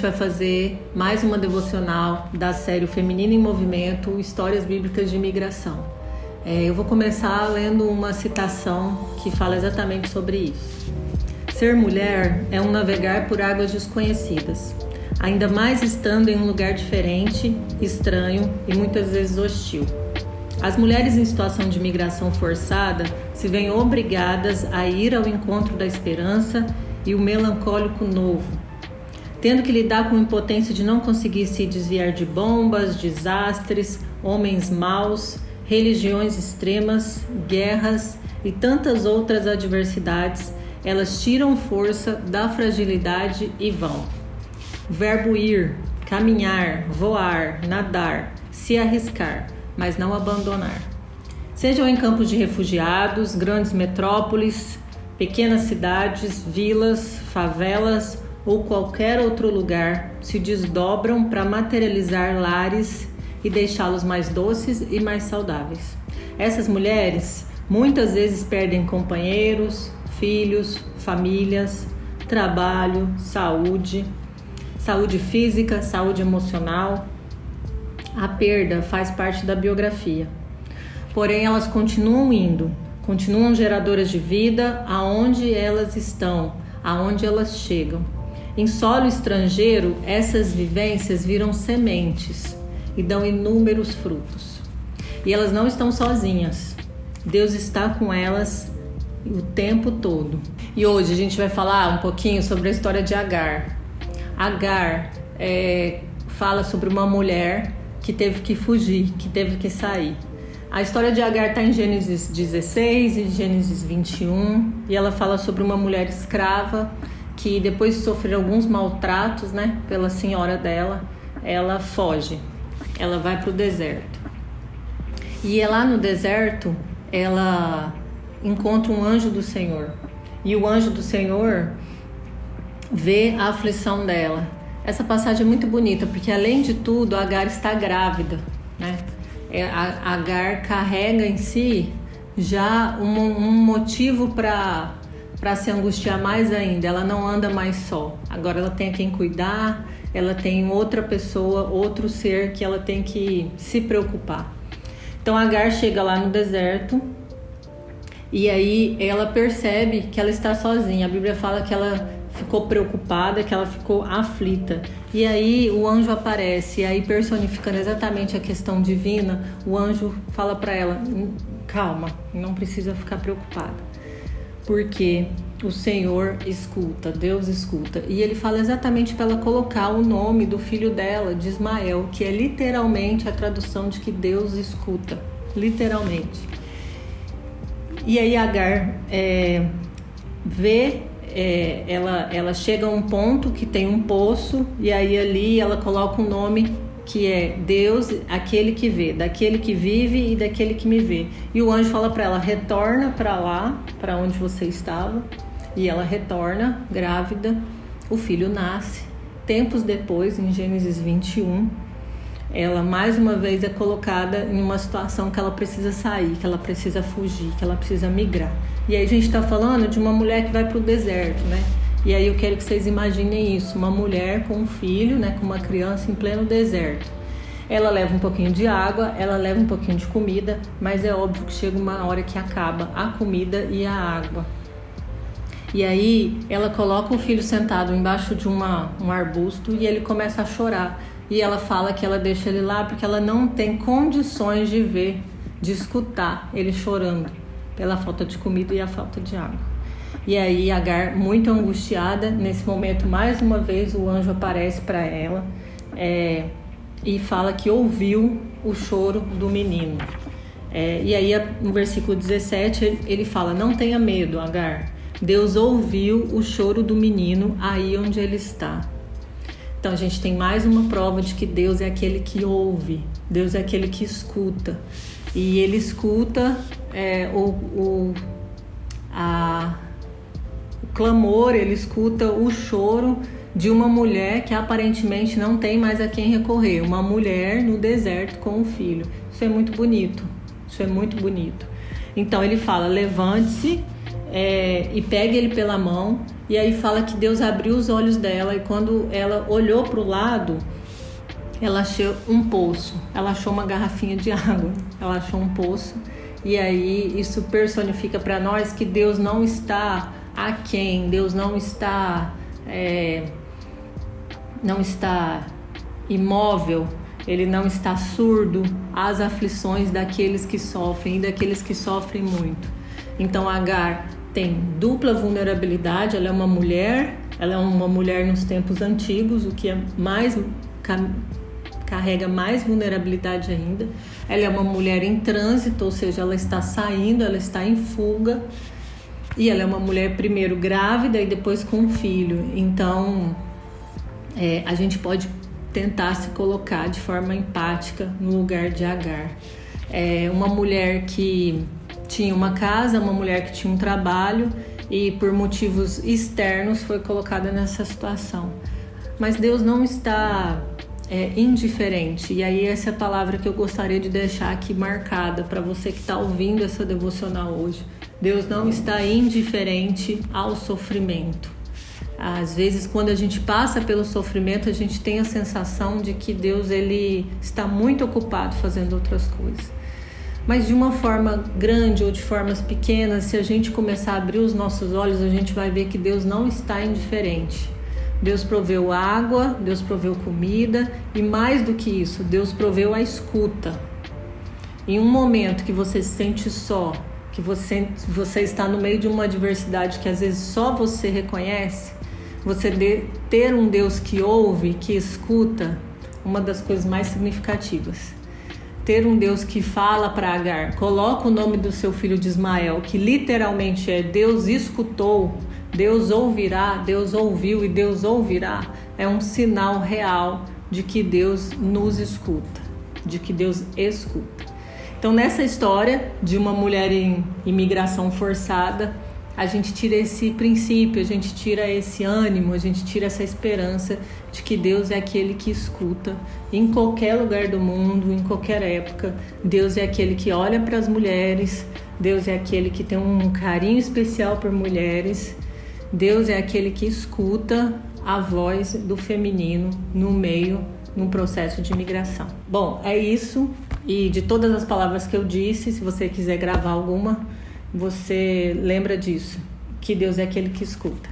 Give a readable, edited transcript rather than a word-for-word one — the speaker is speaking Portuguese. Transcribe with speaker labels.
Speaker 1: vai fazer mais uma devocional da série Feminino em Movimento, Histórias Bíblicas de Imigração. Eu vou começar lendo uma citação que fala exatamente sobre isso. Ser mulher é um navegar por águas desconhecidas, ainda mais estando em um lugar diferente, estranho e muitas vezes hostil. As mulheres em situação de imigração forçada se veem obrigadas a ir ao encontro da esperança e o melancólico novo, tendo que lidar com a impotência de não conseguir se desviar de bombas, desastres, homens maus, religiões extremas, guerras e tantas outras adversidades. Elas tiram força da fragilidade e vão. O verbo ir, caminhar, voar, nadar, se arriscar, mas não abandonar. Sejam em campos de refugiados, grandes metrópoles, pequenas cidades, vilas, favelas ou qualquer outro lugar, se desdobram para materializar lares e deixá-los mais doces e mais saudáveis. Essas mulheres muitas vezes perdem companheiros, filhos, famílias, trabalho, saúde física, saúde emocional. A perda faz parte da biografia. Porém, elas continuam indo, continuam geradoras de vida aonde elas estão, aonde elas chegam. Em solo estrangeiro, essas vivências viram sementes e dão inúmeros frutos. E elas não estão sozinhas. Deus está com elas o tempo todo. E hoje a gente vai falar um pouquinho sobre a história de Agar. Agar fala sobre uma mulher que teve que fugir, que teve que sair. A história de Agar está em Gênesis 16 e Gênesis 21, e ela fala sobre uma mulher escrava que depois de sofrer alguns maltratos, pela senhora dela, ela foge. Ela vai para o deserto. E lá no deserto, ela encontra um anjo do Senhor. E o anjo do Senhor vê a aflição dela. Essa passagem é muito bonita, porque além de tudo, Agar está grávida, Agar carrega em si já um motivo para se angustiar mais ainda. Ela não anda mais só. Agora ela tem quem cuidar, ela tem outra pessoa, outro ser que ela tem que se preocupar. Então Agar chega lá no deserto e aí ela percebe que ela está sozinha. A Bíblia fala que ela ficou preocupada, que ela ficou aflita. E aí o anjo aparece, e aí personificando exatamente a questão divina, o anjo fala para ela: calma, não precisa ficar preocupada, porque o Senhor escuta, Deus escuta. E ele fala exatamente para ela colocar o nome do filho dela, de Ismael, que é literalmente a tradução de que Deus escuta, literalmente. E aí Agar ela chega a um ponto que tem um poço, e aí ali ela coloca um nome que é Deus, aquele que vê, daquele que vive e daquele que me vê. E o anjo fala para ela: retorna para lá, para onde você estava. E ela retorna, grávida. O filho nasce. Tempos depois, em Gênesis 21, ela mais uma vez é colocada em uma situação que ela precisa sair, que ela precisa fugir, que ela precisa migrar. E aí a gente está falando de uma mulher que vai para o deserto, E aí eu quero que vocês imaginem isso: uma mulher com um filho, com uma criança em pleno deserto. Ela leva um pouquinho de água, ela leva um pouquinho de comida, mas é óbvio que chega uma hora que acaba a comida e a água. E aí ela coloca o filho sentado embaixo de um arbusto e ele começa a chorar. E ela fala que ela deixa ele lá porque ela não tem condições de ver, de escutar ele chorando pela falta de comida e a falta de água. E aí Agar, muito angustiada, nesse momento, mais uma vez o anjo aparece para ela e fala que ouviu o choro do menino. E aí no versículo 17 ele fala: não tenha medo, Agar, Deus ouviu o choro do menino aí onde ele está. Então a gente tem mais uma prova de que Deus é aquele que ouve, Deus é aquele que escuta. E ele escuta o clamor, ele escuta o choro de uma mulher que aparentemente não tem mais a quem recorrer. Uma mulher no deserto com um filho. Isso é muito bonito, isso é muito bonito. Então ele fala: levante-se e pegue ele pela mão E aí fala que Deus abriu os olhos dela e quando ela olhou para o lado, ela achou um poço, ela achou uma garrafinha de água, ela achou um poço. E aí isso personifica para nós que Deus não está aquém, Deus não está imóvel, Ele não está surdo às aflições daqueles que sofrem e daqueles que sofrem muito. Então Agar tem dupla vulnerabilidade, ela é uma mulher nos tempos antigos, o que é mais carrega mais vulnerabilidade ainda. Ela é uma mulher em trânsito, ou seja, ela está saindo, ela está em fuga. E ela é uma mulher primeiro grávida e depois com um filho. Então, a gente pode tentar se colocar de forma empática no lugar de Agar. Uma mulher que tinha uma casa, uma mulher que tinha um trabalho e por motivos externos foi colocada nessa situação. Mas Deus não está indiferente. E aí essa é a palavra que eu gostaria de deixar aqui marcada para você que está ouvindo essa devocional hoje. Deus não está indiferente ao sofrimento. Às vezes, quando a gente passa pelo sofrimento, a gente tem a sensação de que Deus ele está muito ocupado fazendo outras coisas. Mas de uma forma grande ou de formas pequenas, se a gente começar a abrir os nossos olhos, a gente vai ver que Deus não está indiferente. Deus proveu água, Deus proveu comida e mais do que isso, Deus proveu a escuta. Em um momento que você se sente só, que você está no meio de uma adversidade que às vezes só você reconhece, você ter um Deus que ouve, que escuta, uma das coisas mais significativas. Ter um Deus que fala para Agar, coloca o nome do seu filho de Ismael, que literalmente é Deus escutou, Deus ouvirá, Deus ouviu e Deus ouvirá, é um sinal real de que Deus nos escuta, de que Deus escuta. Então, nessa história de uma mulher em imigração forçada, a gente tira esse princípio, a gente tira esse ânimo, a gente tira essa esperança de que Deus é aquele que escuta em qualquer lugar do mundo, em qualquer época. Deus é aquele que olha para as mulheres, Deus é aquele que tem um carinho especial por mulheres, Deus é aquele que escuta a voz do feminino num processo de imigração. Bom, é isso. E de todas as palavras que eu disse, se você quiser gravar alguma, você lembra disso, que Deus é aquele que escuta.